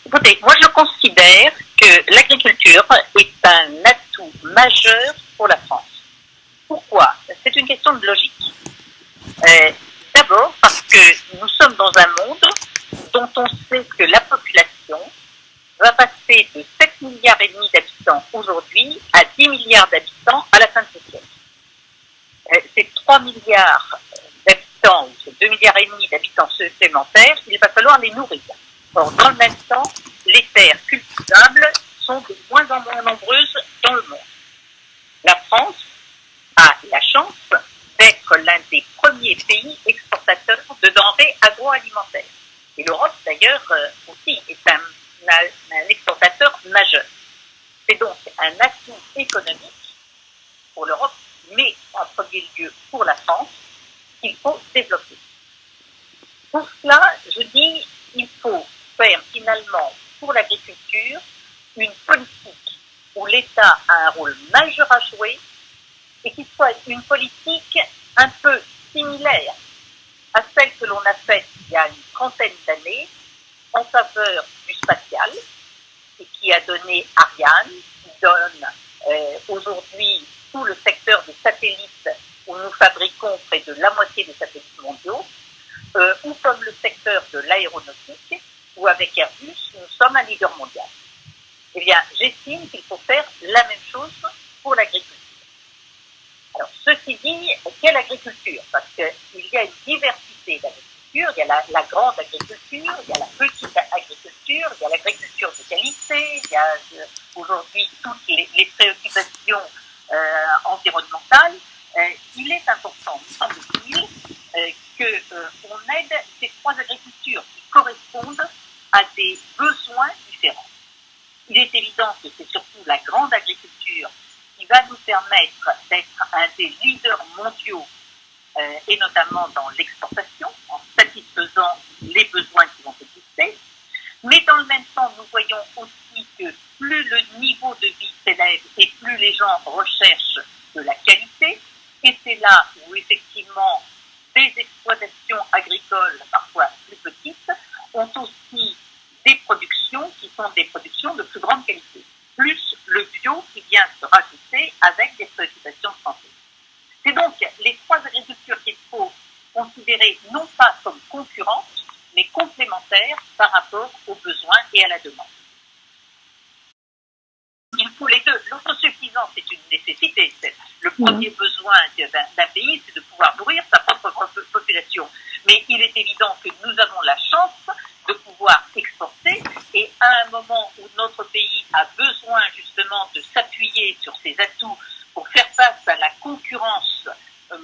Écoutez, moi je considère que l'agriculture est un atout majeur pour la France. Pourquoi? C'est une question de logique. D'abord parce que nous sommes dans un monde dont on sait que la population va passer de 7 milliards et demi d'habitants aujourd'hui à 10 milliards d'habitants à la fin de ce siècle. Ces 3 milliards d'habitants, ou ces 2 milliards et demi d'habitants supplémentaires, il va falloir les nourrir. Or, dans le même temps, les terres cultivables sont de moins en moins nombreuses dans le monde. La France a la chance d'être l'un des premiers pays exportateurs de denrées agroalimentaires. Et l'Europe, d'ailleurs, aussi est un exportateur majeur. C'est donc un atout économique pour l'Europe, mais en premier lieu pour la France, qu'il faut développer. Pour cela, je dis, il faut faire finalement pour l'agriculture une politique où l'État a un rôle majeur à jouer et qui soit une politique un peu similaire à celle que l'on a faite il y a une trentaine d'années en faveur du spatial et qui a donné Ariane, qui donne aujourd'hui tout le secteur des satellites où nous fabriquons près de la moitié des satellites mondiaux, ou comme le secteur de l'aéronautique où avec Airbus nous sommes un leader mondial. Eh bien, j'estime qu'il faut faire la même chose pour l'agriculture. Alors, ceci dit, quelle agriculture? Parce qu'il y a une diversité d'agriculture. Il y a la grande agriculture, il y a la petite agriculture, il y a l'agriculture de qualité, il y a aujourd'hui toutes les préoccupations environnementales. Il est important, me semble-t-il, qu'on aide ces trois agricultures qui correspondent à des besoins différents. Il est évident que c'est surtout la grande agriculture qui va nous permettre d'être un des leaders mondiaux, et notamment dans l'exportation, en satisfaisant les besoins qui vont exister. Mais dans le même temps, nous voyons aussi que plus le niveau de vie s'élève et plus les gens recherchent de la qualité, et c'est là où effectivement des exploitations agricoles, parfois plus petites, ont aussi des productions qui sont des productions de plus grande qualité, plus le bio qui vient se rajouter avec des préoccupations de santé. C'est donc les trois agricultures qu'il faut considérer non pas comme concurrentes, mais complémentaires par rapport aux besoins et à la demande. Il faut les deux. L'autosuffisance est une nécessité. Le premier besoin d'un pays, c'est de pouvoir nourrir sa propre population. Mais il est évident que nous avons la chance de pouvoir exporter, et à un moment où notre pays a besoin justement de s'appuyer sur ses atouts pour faire face à la concurrence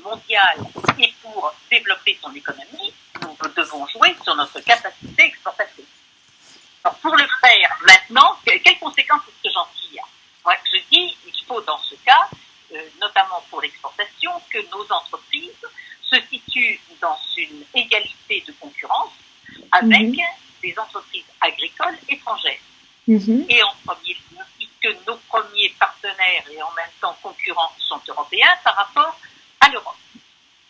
mondiale et pour développer son économie, nous devons jouer sur notre capacité exportatrice. Alors pour le faire maintenant, quelles conséquences est-ce que j'en tire? Moi, je dis, il faut dans ce cas, notamment pour l'exportation, que nos entreprises se situent dans une égalité de concurrence avec des entreprises agricoles étrangères. Et en premier lieu, puisque nos premiers partenaires et en même temps concurrents sont européens par rapport à l'Europe.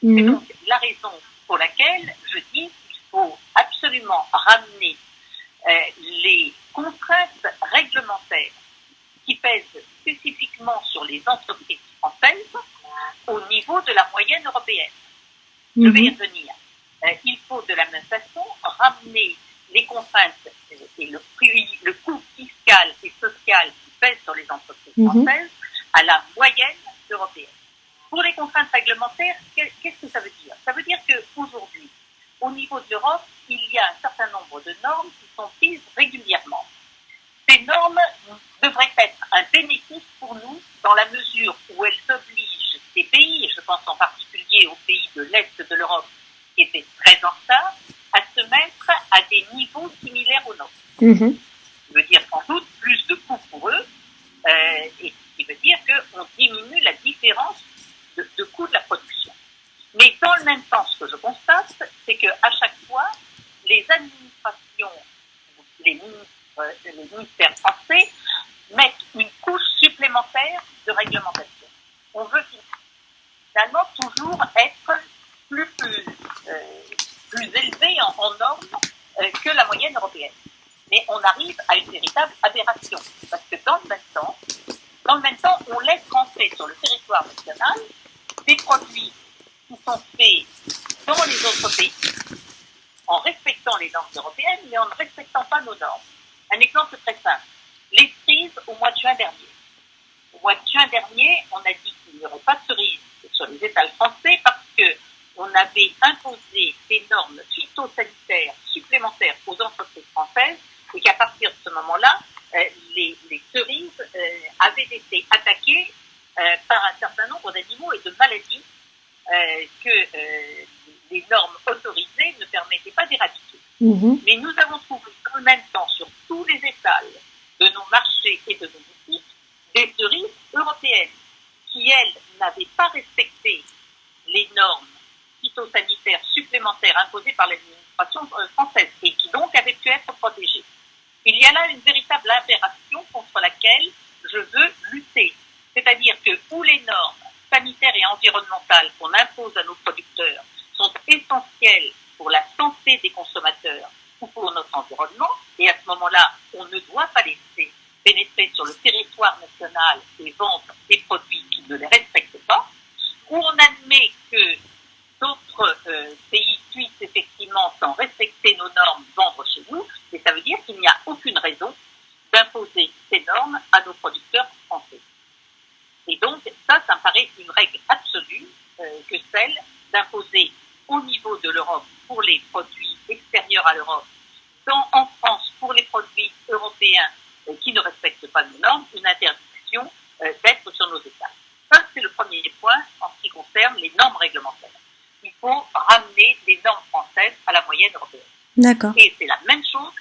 C'est donc la raison pour laquelle je dis qu'il faut absolument ramener les contraintes réglementaires qui pèsent spécifiquement sur les entreprises françaises au niveau de la moyenne européenne. Je vais y revenir. Il faut de la même façon ramener les contraintes et le coût fiscal et social qui pèse sur les entreprises françaises à la moyenne européenne. Pour les contraintes réglementaires, qu'est-ce que ça veut dire? Ça veut dire qu'aujourd'hui, au niveau de l'Europe, il y a un certain nombre de normes qui sont prises régulièrement. Ces normes devraient être un bénéfice pour nous dans la mesure où elles obligent ces pays, et je pense en particulier aux pays de l'Est de l'Europe qui étaient très en retard, à se mettre à des niveaux similaires aux nôtres. Ça veut dire sans doute plus de coûts pour eux, et ce qui veut dire qu'on diminue la différence de coût de la production. Mais dans le même temps, ce que je constate, c'est qu'à chaque fois, les administrations, les ministères français mettent une couche supplémentaire de réglementation. On veut finalement toujours être plus élevé en normes que la moyenne européenne. Mais on arrive à une véritable aberration. Parce que dans le même temps, on laisse rentrer sur le territoire national des produits qui sont faits dans les autres pays en respectant les normes européennes, mais en ne respectant pas nos normes. Un exemple très simple. Les cerises au mois de juin dernier. Au mois de juin dernier, on a dit qu'il n'y aurait pas de cerises sur les étals français parce qu'on avait imposé des normes phytosanitaires supplémentaires aux entreprises françaises et qu'à partir de ce moment-là, les cerises avaient été attaquées par un certain nombre d'animaux et de maladies que les normes autorisées ne permettaient pas d'éradiquer. Mais nous avons trouvé dans le même temps sur tous les étals de nos marchés et de nos boutiques des cerises européennes qui, elles, n'avaient pas respecté les normes phytosanitaires supplémentaires imposées par l'administration française et qui donc avaient pu être protégées. Il y a là une véritable aberration contre laquelle je veux lutter. C'est-à-dire que où les normes sanitaires et environnementales qu'on impose à nos producteurs sont essentielles pour la santé des consommateurs ou pour notre environnement, et à ce moment-là, on ne doit pas laisser pénétrer sur le territoire national et vendre des produits qui ne les respectent pas, où on admet que d'autres pays puissent effectivement, sans respecter nos normes, vendre chez nous, mais ça veut dire qu'il n'y a aucune raison d'imposer ces normes à nos producteurs français. Et donc, ça me paraît une règle absolue que celle d'imposer au niveau de l'Europe pour les produits extérieurs à l'Europe, en France pour les produits européens qui ne respectent pas nos normes, une interdiction d'être sur nos étals. Ça, c'est le premier point en ce qui concerne les normes réglementaires. Il faut ramener les normes françaises à la moyenne européenne. D'accord. Et c'est la même chose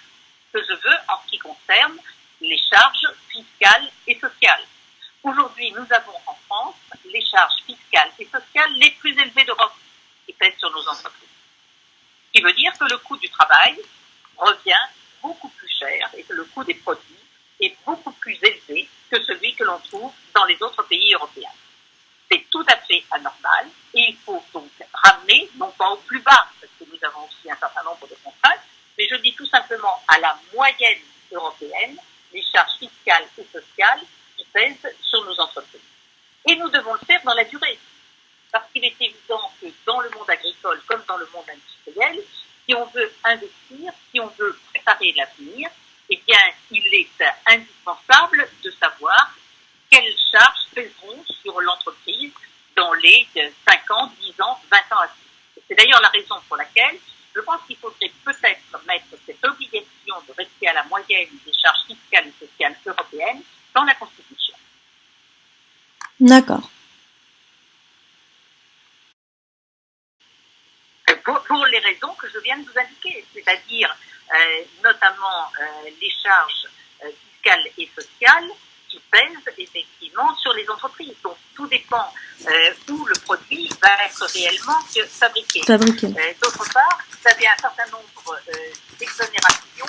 que je veux en ce qui concerne les charges fiscales et sociales. Aujourd'hui, nous avons en France les charges fiscales et sociales les plus élevées d'Europe qui pèsent sur nos entreprises. Ce qui veut dire que le coût du travail revient beaucoup plus cher et que le coût des produits est beaucoup plus élevé que celui que l'on trouve dans les autres pays européens. C'est tout à fait anormal et il faut donc ramener, non pas au plus bas, parce que nous avons aussi un certain nombre de contraintes, mais je dis tout simplement à la moyenne européenne les charges fiscales et sociales qui pèsent sur nos entreprises. Et nous devons le faire dans la durée, parce qu'il est évident que dans le monde agricole comme dans le monde industriel, si on veut investir, si on veut préparer l'avenir, eh bien, il est indispensable de savoir quelles charges pèseront sur l'entreprise dans les 5 ans, 10 ans, 20 ans à venir. C'est d'ailleurs la raison pour laquelle je pense qu'il faudrait peut-être mettre cette obligation de rester à la moyenne des charges fiscales et sociales européennes dans la Constitution. D'accord. Pour les raisons que je viens de vous indiquer, c'est-à-dire notamment les charges fiscales et sociales qui pèsent effectivement sur les entreprises. Donc tout dépend où le produit va être réellement fabriqué. D'autre part, vous avez un certain nombre d'exonérations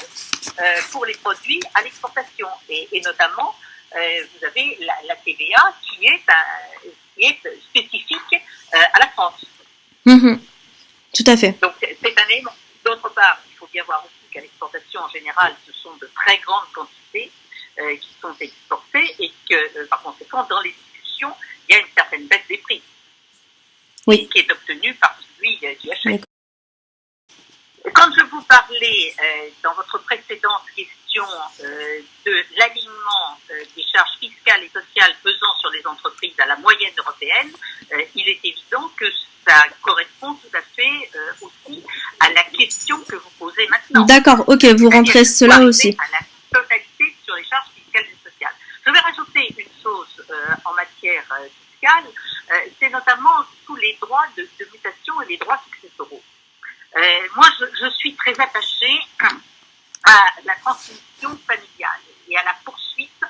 pour les produits à l'exportation et notamment vous avez la TVA qui est spécifique à la France. Tout à fait. Donc c'est un élément. D'autre part, il faut bien voir aussi qu'à l'exportation en général, ce sont de très grandes quantités qui sont exportées et que par conséquent, dans les discussions, il y a une certaine baisse des prix qui est obtenue par celui qui achète. Quand je vous parlais dans votre précédente question de l'alignement des charges fiscales et sociales pesant sur les entreprises à la moyenne européenne, il est évident que ça correspond tout à fait aussi à la question que vous posez maintenant. D'accord, ok, vous rentrez cela aussi. À la totalité sur les charges fiscales et sociales. Je vais rajouter une chose en matière fiscale, c'est notamment tous les droits de mutation et les droits successoraux. Moi, je suis très attachée à la transmission familiale et à la poursuite,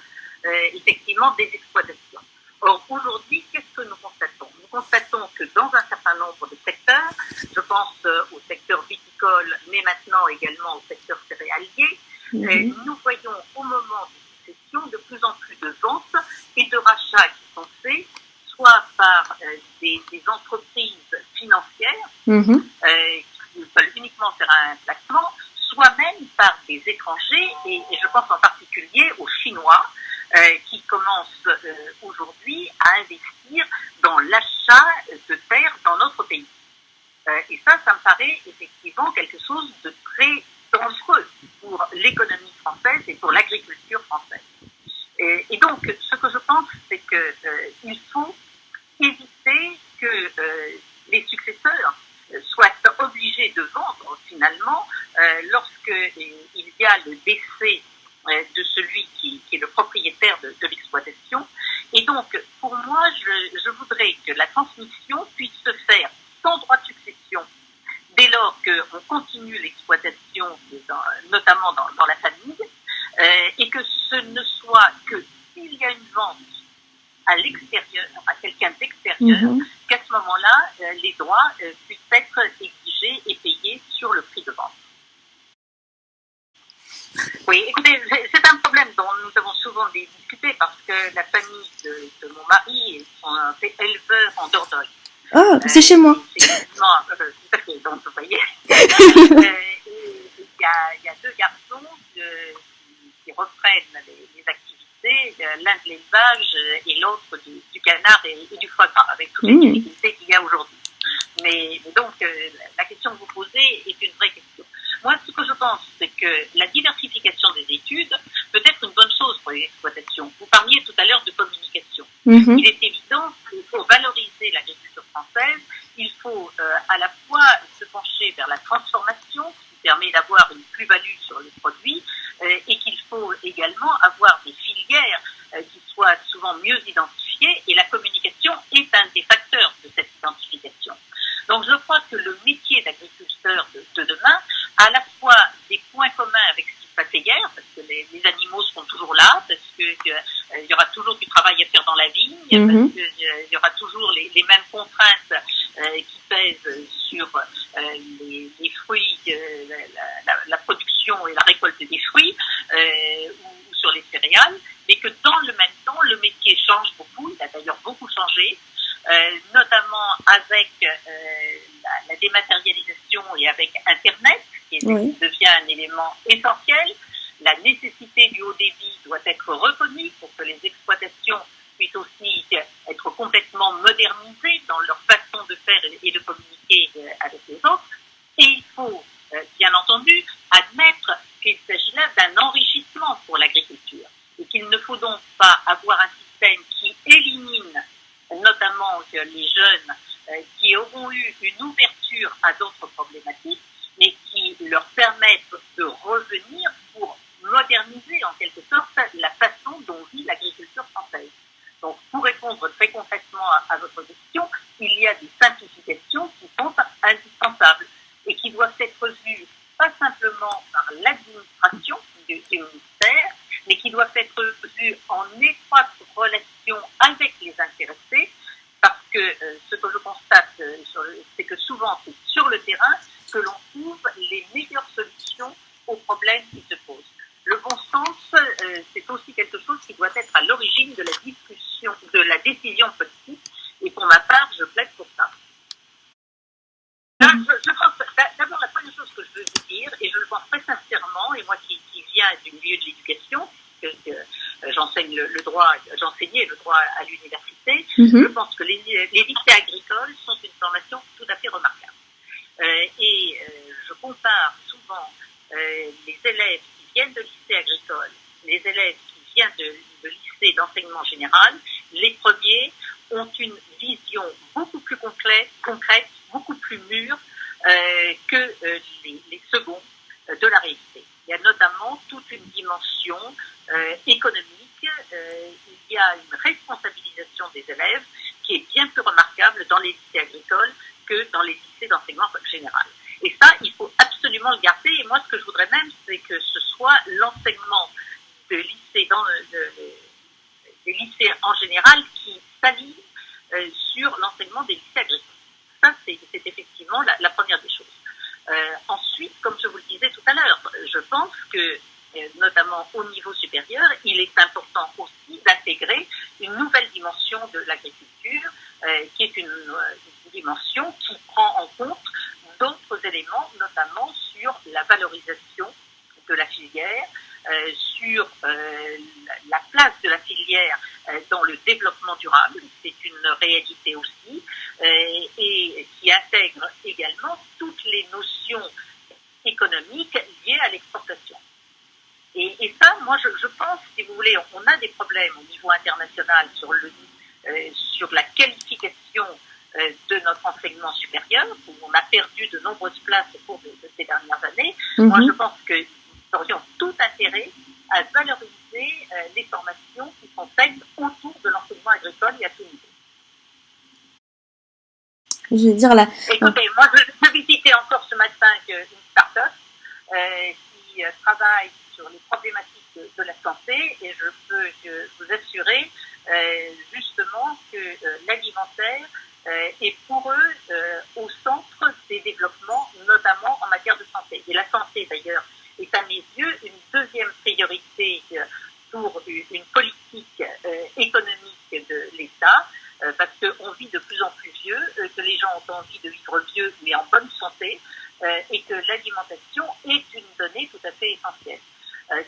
effectivement, des exploitations. Or, aujourd'hui, qu'est-ce que nous constatons? Nous constatons que dans un certain nombre de secteurs, je pense au secteur viticole, mais maintenant également au secteur céréalier, nous voyons au moment de succession de plus en plus de ventes et de rachats qui sont faits, soit par des entreprises financières, qui veulent uniquement faire un placement, soit même part des étrangers, et je pense en particulier aux Chinois, qui commencent aujourd'hui à investir dans l'achat de terres dans notre pays. Et ça me paraît effectivement quelque chose de très dangereux pour l'économie française et pour l'agriculture française. Et donc, ce que je pense, c'est qu'il faut éviter que les successeurs soient obligés de vendre finalement lorsqu'il y a le décès de celui qui est le propriétaire de l'exploitation. Et donc, pour moi, je voudrais que la transmission puisse se faire sans droit de succession, dès lors qu'on continue l'exploitation, notamment dans la famille, et que ce ne soit que s'il y a une vente à l'extérieur, à quelqu'un d'extérieur, qu'à ce moment-là, les droits puissent être exigés et payés sur le prix de vente. Oui, écoutez, c'est un problème dont nous avons souvent discuté parce que la famille de mon mari sont éleveurs en Dordogne. Ah, c'est chez moi. Tout à fait, donc vous voyez. Il y a deux garçons qui reprennent les activités, l'un de l'élevage et l'autre du canard et du foie gras, avec toutes les difficultés qu'il y a aujourd'hui. Mais donc, la question que vous posez est une vraie question. Moi, ce que je pense, c'est que la diversification des études peut être une bonne chose pour les exploitations. Vous parliez tout à l'heure de communication. Il est évident qu'il faut valoriser l'agriculture française. Il faut à la fois se pencher vers la transformation, qui permet d'avoir une plus-value sur les produits, et qu'il faut également avoir des filières qui soient souvent mieux identifiées. Et la communication est un des facteurs de cette identification. Donc, je crois que le métier d'agriculteur de demain a à la fois des points communs avec ce qui se passait hier, parce que les animaux seront toujours là, parce qu'il y aura toujours du travail à faire dans la vigne, parce qu'il y aura toujours les mêmes contraintes qui pèsent sur les fruits, la production et la récolte des fruits, ou sur les céréales, mais que dans le même temps, le métier change beaucoup, il a d'ailleurs beaucoup changé, notamment avec la dématérialisation et avec Internet, qui devient un élément essentiel. La nécessité du haut débit doit être reconnue pour que les exploitations puissent aussi être complètement modernisées dans leur façon de faire et de communiquer avec les autres. Et il faut, bien entendu, admettre qu'il s'agit là d'un enrichissement pour l'agriculture et qu'il ne faut donc pas avoir un système qui élimine notamment les jeunes qui auront eu une ouverture à d'autres problématiques, mais qui leur permettent de revenir pour moderniser en quelque sorte la façon dont vit l'agriculture française. Donc, pour répondre très concrètement à votre question, il y a des simplifications qui sont indispensables et qui doivent être vues pas simplement par l'administration du ministère, mais qui doivent être vues en étroite relation avec les intéressés, parce que ce que je constate, c'est que souvent c'est sur le terrain que l'on trouve les meilleures solutions aux problèmes qui se posent. Le bon sens, c'est aussi quelque chose qui doit être à l'origine de la discussion, de la décision politique, et pour ma part, je plaide pour ça. Je pense, d'abord, la première chose que je veux vous dire, et je le pense très sincèrement, et moi qui viens du milieu de l'éducation, j'enseigne le droit, j'enseignais le droit à l'université, je pense que les lycées agricoles sont une formation tout à fait remarquable. Je compare souvent les élèves qui viennent de lycée agricole, les élèves qui viennent de lycée d'enseignement général. Les premiers ont une vision beaucoup plus concrète, beaucoup plus mûre que les seconds de la réalité. Il y a notamment toute une dimension économique, il y a une responsabilisation des élèves qui est bien plus remarquable dans les lycées agricoles que dans les lycées d'enseignement général. Et ça, il faut absolument le garder. Et moi, ce que je voudrais même, c'est que ce soit l'enseignement des lycées en général qui s'aligne sur l'enseignement des lycées agricoles. Ça, c'est effectivement la première des choses. Ensuite, comme je vous le disais tout à l'heure, je pense que, notamment au niveau supérieur, il est important aussi d'intégrer une nouvelle dimension de l'agriculture, qui est une dimension qui prend en compte d'autres éléments, notamment sur la valorisation de durable, c'est une réalité aussi, et qui intègre également toutes les notions économiques liées à l'exportation. Et ça, moi, je pense, si vous voulez, on a des problèmes au niveau international sur la qualification de notre enseignement supérieur, où on a perdu de nombreuses places au cours de ces dernières années. Moi, je pense que nous aurions tout intérêt à valoriser les formations qui sont faites autour de l'enseignement agricole et à tout niveau. Je veux dire là. Écoutez, moi, je visitais encore ce matin une start-up qui travaille sur les problématiques de la santé, et je peux vous assurer justement que l'alimentaire est pour eux au centre des développements, notamment en matière de santé. Et la santé, d'ailleurs, est à mes yeux une deuxième priorité pour une politique économique de l'État, parce qu'on vit de plus en plus vieux, que les gens ont envie de vivre vieux mais en bonne santé, et que l'alimentation est une donnée tout à fait essentielle.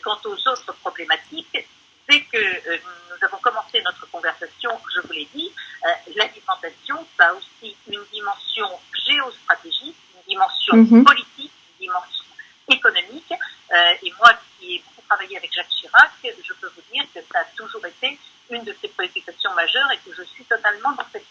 Quant aux autres problématiques, c'est que nous avons commencé notre conversation, je vous l'ai dit, l'alimentation, ça a aussi une dimension géostratégique, une dimension politique, une dimension économique, et moi qui ai beaucoup travaillé avec Jacques Chirac, je peux vous dire que ça a toujours été une de ses préoccupations majeures et que je suis totalement dans cette